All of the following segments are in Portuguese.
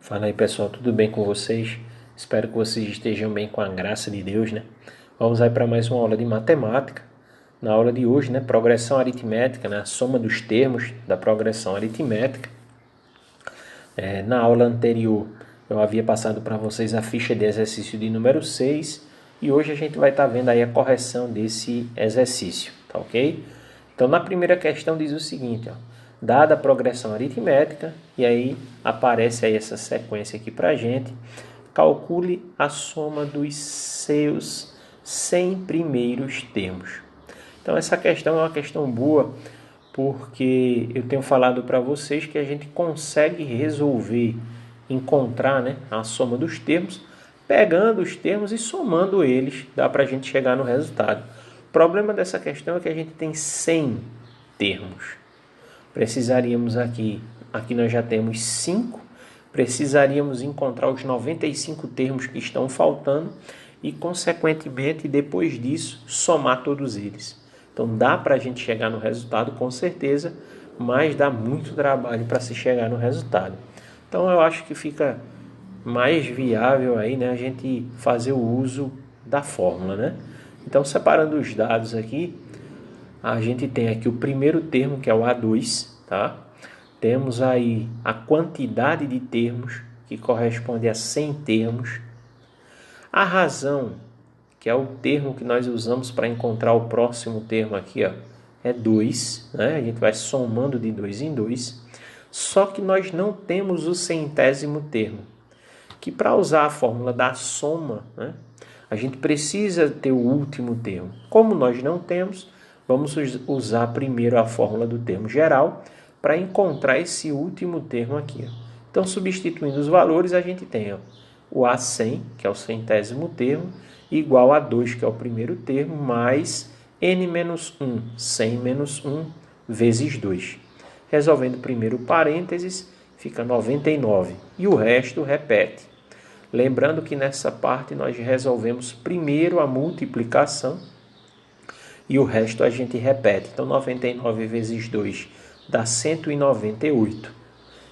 Fala aí pessoal, tudo bem com vocês? Espero que vocês estejam bem com a graça de Deus, né? Vamos aí para mais uma aula de matemática. Na aula de hoje, né, progressão aritmética, né, a soma dos termos da progressão aritmética. Na aula anterior eu havia passado para vocês a ficha de exercício de número 6 e hoje a gente vai estar vendo aí a correção desse exercício, tá ok? Então na primeira questão diz o seguinte, ó, dada a progressão aritmética, e aí aparece aí essa sequência aqui para a gente, calcule a soma dos seus 100 primeiros termos. Então essa questão é uma questão boa, porque eu tenho falado para vocês que a gente consegue resolver, encontrar, né, a soma dos termos, pegando os termos e somando eles, dá para a gente chegar no resultado. O problema dessa questão é que a gente tem 100 termos. Precisaríamos aqui nós já temos 5, precisaríamos encontrar os 95 termos que estão faltando e, consequentemente, depois disso, somar todos eles. Então dá para a gente chegar no resultado com certeza, mas dá muito trabalho para se chegar no resultado. Então eu acho que fica mais viável aí, né, a gente fazer o uso da fórmula, né? Então separando os dados aqui, a gente tem aqui o primeiro termo, que é o A2, tá? Temos aí a quantidade de termos, que corresponde a 100 termos. A razão, que é o termo que nós usamos para encontrar o próximo termo aqui, ó, é 2, né? A gente vai somando de 2 em 2. Só que nós não temos o centésimo termo, que para usar a fórmula da soma, né, a gente precisa ter o último termo. Como nós não temos, vamos usar primeiro a fórmula do termo geral para encontrar esse último termo aqui. Então, substituindo os valores, a gente tem, ó, o A100, que é o centésimo termo, igual a 2, que é o primeiro termo, mais n-1, 100 menos 1, vezes 2. Resolvendo primeiro o parênteses, fica 99, e o resto repete. Lembrando que nessa parte nós resolvemos primeiro a multiplicação e o resto a gente repete. Então, 99 vezes 2 dá 198.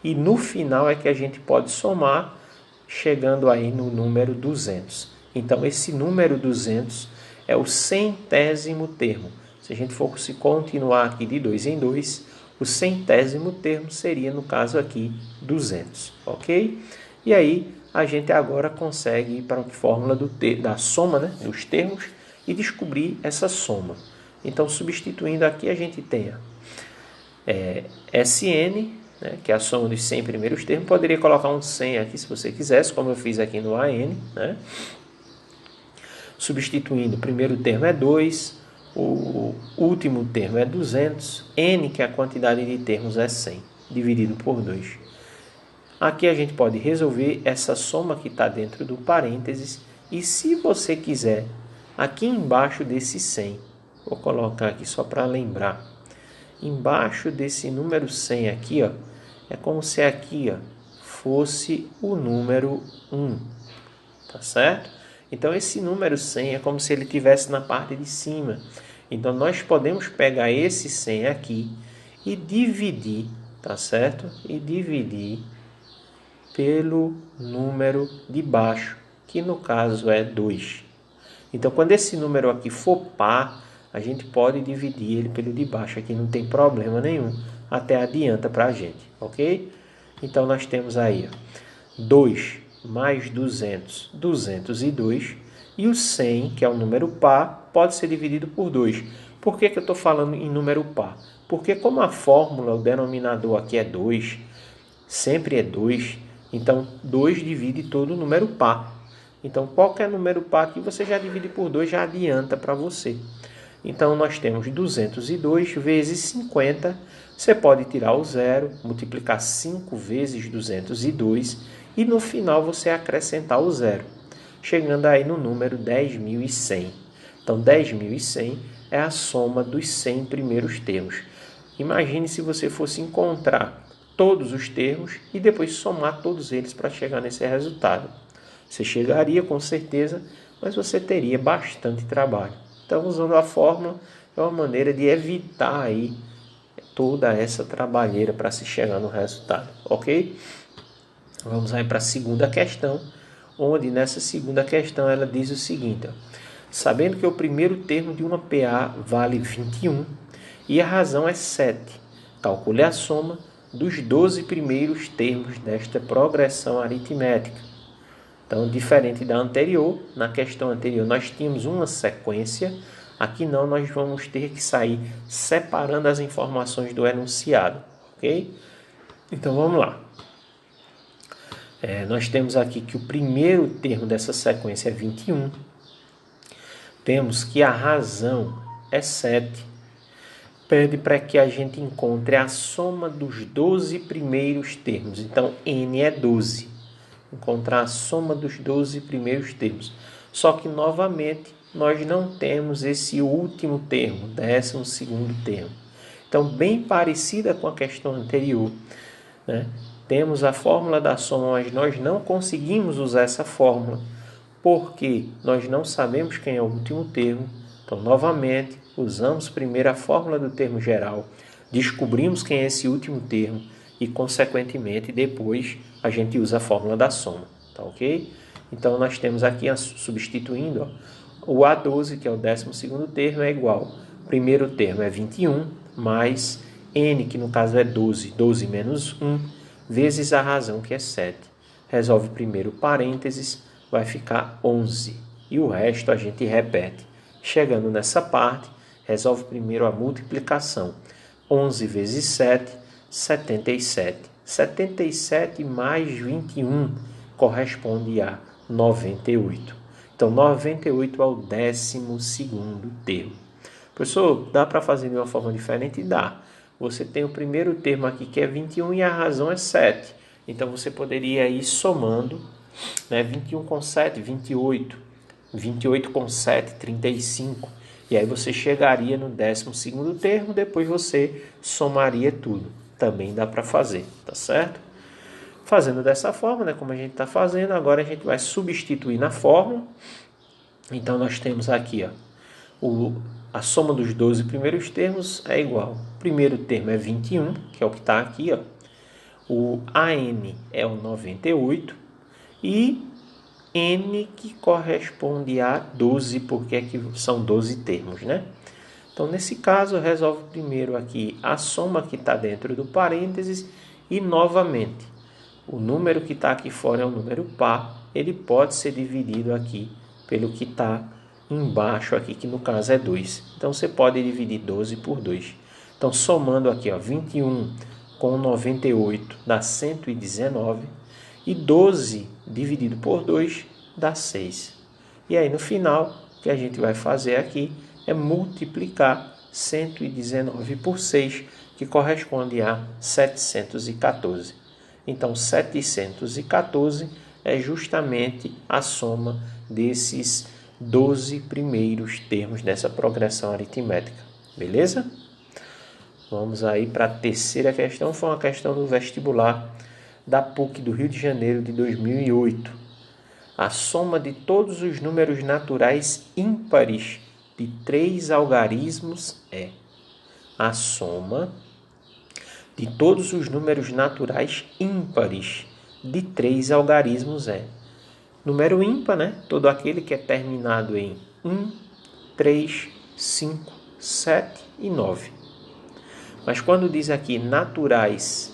E no final é que a gente pode somar, chegando aí no número 200. Então, esse número 200 é o centésimo termo. Se a gente for se continuar aqui de 2 em 2, o centésimo termo seria, no caso aqui, 200, ok? E aí, a gente agora consegue ir para a fórmula da soma, né, dos termos e descobrir essa soma. Então, substituindo aqui, a gente tem SN, né, que é a soma dos 100 primeiros termos. Poderia colocar um 100 aqui se você quisesse, como eu fiz aqui no AN. Né? Substituindo, o primeiro termo é 2, o último termo é 200, N, que é a quantidade de termos, é 100, dividido por 2. Aqui a gente pode resolver essa soma que está dentro do parênteses. E se você quiser, aqui embaixo desse 100, vou colocar aqui só para lembrar, embaixo desse número 100 aqui, ó, é como se aqui, ó, fosse o número 1, tá certo? Então esse número 100 é como se ele estivesse na parte de cima. Então nós podemos pegar esse 100 aqui e dividir, tá certo? E dividir pelo número de baixo, que no caso é 2. Então, quando esse número aqui for par, a gente pode dividir ele pelo de baixo, aqui não tem problema nenhum, até adianta para a gente, ok? Então, nós temos aí, ó, 2 mais 200, 202, e o 100, que é o número par, pode ser dividido por 2. Por que eu estou falando em número par? Porque como a fórmula, o denominador aqui é 2, sempre é 2, então 2 divide todo o número par. Então qualquer número par que você já divide por 2 já adianta para você. Então nós temos 202 vezes 50, você pode tirar o zero, multiplicar 5 vezes 202 e no final você acrescentar o zero, chegando aí no número 10.100. Então 10.100 é a soma dos 100 primeiros termos. Imagine se você fosse encontrar todos os termos e depois somar todos eles para chegar nesse resultado. Você chegaria com certeza, mas você teria bastante trabalho. Então, usando a fórmula, é uma maneira de evitar aí toda essa trabalheira para se chegar no resultado, ok? Vamos aí para a segunda questão, onde nessa segunda questão ela diz o seguinte: ó, sabendo que o primeiro termo de uma PA vale 21 e a razão é 7, calcule a soma dos 12 primeiros termos desta progressão aritmética. Então, diferente da anterior, na questão anterior nós tínhamos uma sequência, aqui não, nós vamos ter que sair separando as informações do enunciado, ok? Então, vamos lá. Nós temos aqui que o primeiro termo dessa sequência é 21. Temos que a razão é 7. Pede para que a gente encontre a soma dos 12 primeiros termos. Então, N é 12. Encontrar a soma dos 12 primeiros termos. Só que, novamente, nós não temos esse último termo, 12º termo. Então, bem parecida com a questão anterior, né? Temos a fórmula da soma, mas nós não conseguimos usar essa fórmula, porque nós não sabemos quem é o último termo. Então, novamente, usamos primeiro a fórmula do termo geral, descobrimos quem é esse último termo e, consequentemente, depois a gente usa a fórmula da soma, tá ok? Então, nós temos aqui, substituindo, ó, o A12, que é o 12º termo, é igual. O primeiro termo é 21, mais N, que no caso é 12, 12 menos 1, vezes a razão, que é 7. Resolve primeiro parênteses, vai ficar 11. E o resto a gente repete. Chegando nessa parte, resolve primeiro a multiplicação. 11 vezes 7, 77. 77 mais 21 corresponde a 98. Então, 98 é o 12º termo. Professor, dá para fazer de uma forma diferente? Dá. Você tem o primeiro termo aqui que é 21 e a razão é 7. Então, você poderia ir somando, né? 21 com 7, 28. 28 com 7, 35. E aí você chegaria no 12º termo, depois você somaria tudo. Também dá para fazer, tá certo? Fazendo dessa forma, né, como a gente está fazendo, agora a gente vai substituir na fórmula. Então, nós temos aqui, ó, a soma dos 12 primeiros termos é igual. O primeiro termo é 21, que é o que está aqui, ó. O AN é o 98 e N que corresponde a 12, porque aqui são 12 termos, né? Então, nesse caso, resolve primeiro aqui a soma que está dentro do parênteses e, novamente, o número que está aqui fora é um número par, ele pode ser dividido aqui pelo que está embaixo aqui, que no caso é 2. Então, você pode dividir 12 por 2. Então, somando aqui, ó, 21 com 98 dá 119 e 12 dividido por 2 dá 6. E aí, no final, o que a gente vai fazer aqui é multiplicar 119 por 6, que corresponde a 714. Então, 714 é justamente a soma desses 12 primeiros termos dessa progressão aritmética. Beleza? Vamos aí para a terceira questão. Foi uma questão do vestibular da PUC do Rio de Janeiro de 2008. A soma de todos os números naturais ímpares de 3 algarismos é. A soma de todos os números naturais ímpares de 3 algarismos é. Número ímpar, né? Todo aquele que é terminado em 1, 3, 5, 7 e 9. Mas quando diz aqui naturais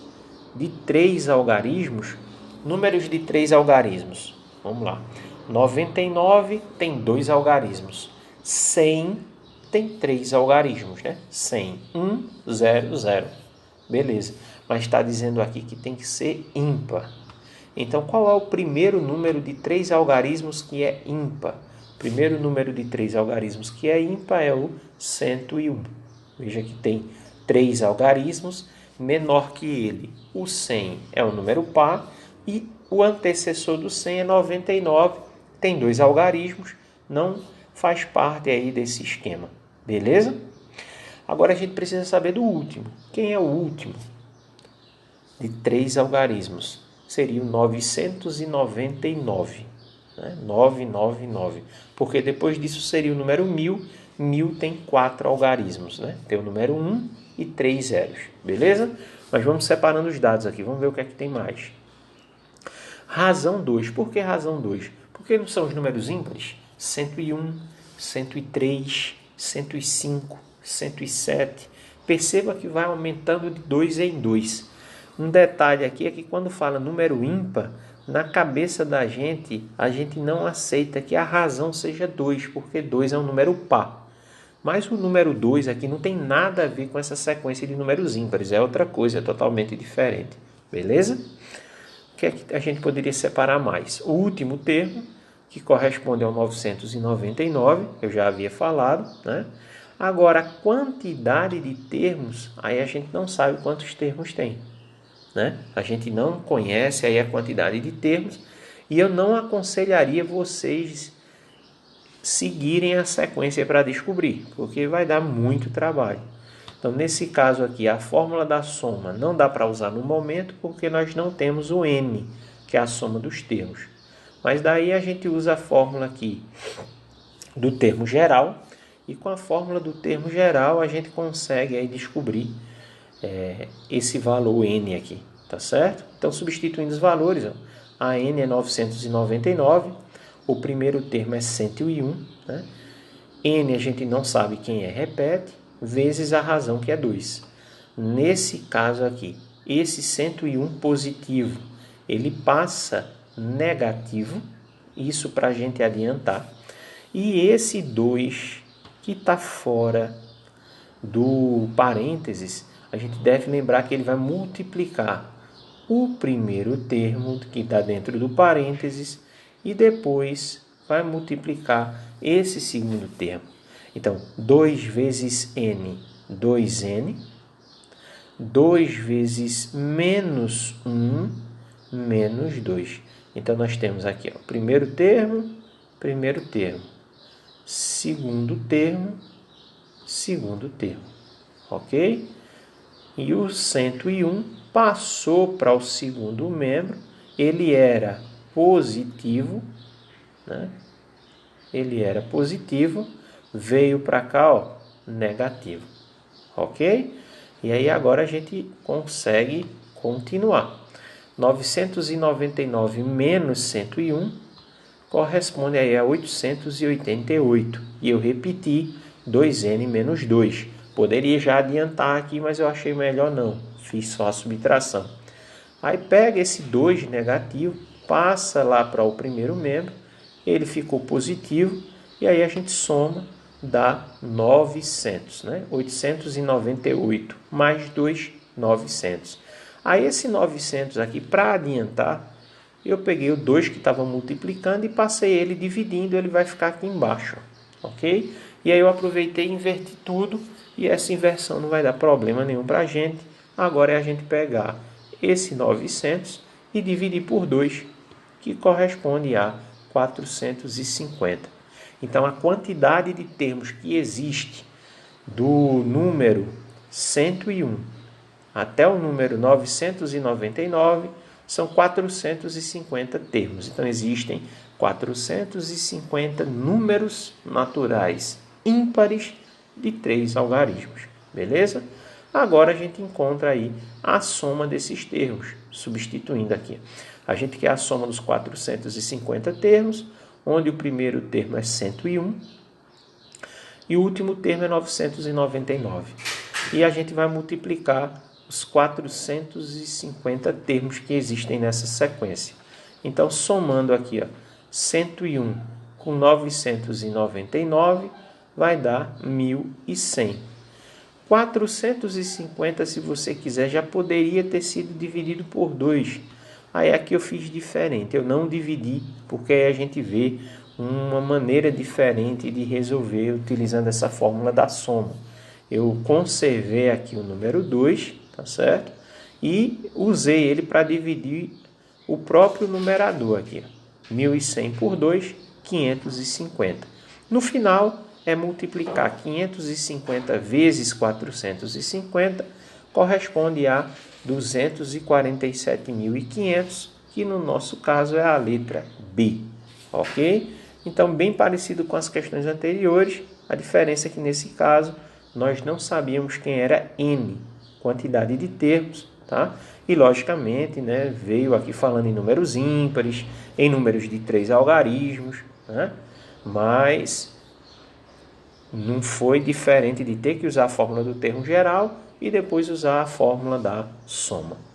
de 3 algarismos, números de 3 algarismos. Vamos lá. 99 tem 2 algarismos. 100 tem 3 algarismos, né? 100, 1, 0, 0. Beleza. Mas está dizendo aqui que tem que ser ímpar. Então, qual é o primeiro número de 3 algarismos que é ímpar? O primeiro número de 3 algarismos que é ímpar é o 101. Veja que tem 3 algarismos, menor que ele. O 100 é um número par e o antecessor do 100 é 99. Tem 2 algarismos, não faz parte aí desse esquema. Beleza? Agora a gente precisa saber do último. Quem é o último de 3 algarismos? Seria o 999, né? 999, porque depois disso seria o número 1000, 1000 tem 4 algarismos, né? Tem o número 1 e 3 zeros, beleza? Mas vamos separando os dados aqui, vamos ver o que é que tem mais. Razão 2. Por que razão 2? Porque não são os números ímpares? 101, 103, 105, 107. Perceba que vai aumentando de 2 em 2. Um detalhe aqui é que quando fala número ímpar, na cabeça da gente, a gente não aceita que a razão seja 2, porque 2 é um número par. Mas o número 2 aqui não tem nada a ver com essa sequência de números ímpares, é outra coisa, é totalmente diferente. Beleza? O que é que a gente poderia separar mais? O último termo, que corresponde ao 999, eu já havia falado, né? Agora, a quantidade de termos, aí a gente não sabe quantos termos tem, né? A gente não conhece aí a quantidade de termos e eu não aconselharia vocês seguirem a sequência para descobrir, porque vai dar muito trabalho. Então, nesse caso aqui, a fórmula da soma não dá para usar no momento, porque nós não temos o n, que é a soma dos termos. Mas daí a gente usa a fórmula aqui do termo geral, e com a fórmula do termo geral a gente consegue aí descobrir esse valor n aqui, tá certo? Então, substituindo os valores, ó, a n é 999, o primeiro termo é 101, né? N a gente não sabe quem é, repete, vezes a razão que é 2. Nesse caso aqui, esse 101 positivo, ele passa negativo, isso para a gente adiantar. E esse 2 que está fora do parênteses, a gente deve lembrar que ele vai multiplicar o primeiro termo que está dentro do parênteses e depois vai multiplicar esse segundo termo. Então, 2 vezes n, 2n. 2 vezes menos 1, menos 2. Então, nós temos aqui, ó, primeiro termo, segundo termo, ok? E o 101 passou para o segundo membro, ele era positivo, né? Ele era positivo, veio para cá, ó, negativo, ok? E aí agora a gente consegue continuar. 999 menos 101 corresponde aí a 888. E eu repeti 2n menos 2. Poderia já adiantar aqui, mas eu achei melhor não. Fiz só a subtração. Aí pega esse 2 negativo, passa lá para o primeiro membro, ele ficou positivo, e aí a gente soma, dá 900, né? 898 mais 2, 900. Aí esse 900 aqui, para adiantar, eu peguei o 2 que estava multiplicando e passei ele dividindo, ele vai ficar aqui embaixo, ok? E aí eu aproveitei e inverti tudo, e essa inversão não vai dar problema nenhum para a gente. Agora é a gente pegar esse 900 e dividir por 2, que corresponde a 450. Então, a quantidade de termos que existe do número 101 até o número 999 são 450 termos. Então, existem 450 números naturais ímpares de 3 algarismos. Beleza? Agora a gente encontra aí a soma desses termos, substituindo aqui. A gente quer a soma dos 450 termos, onde o primeiro termo é 101 e o último termo é 999. E a gente vai multiplicar os 450 termos que existem nessa sequência. Então, somando aqui, ó, 101 com 999 vai dar 1.100. 450, se você quiser, já poderia ter sido dividido por 2. Aí aqui eu fiz diferente, eu não dividi, porque aí a gente vê uma maneira diferente de resolver utilizando essa fórmula da soma. Eu conservei aqui o número 2, tá certo? E usei ele para dividir o próprio numerador aqui. 1.100 por 2, 550. No final, é multiplicar 550 vezes 450, corresponde a 247.500, que no nosso caso é a letra B, ok? Então, bem parecido com as questões anteriores, a diferença é que nesse caso nós não sabíamos quem era N, quantidade de termos, tá? E, logicamente, né, veio aqui falando em números ímpares, em números de 3 algarismos, né? Mas não foi diferente de ter que usar a fórmula do termo geral e depois usar a fórmula da soma.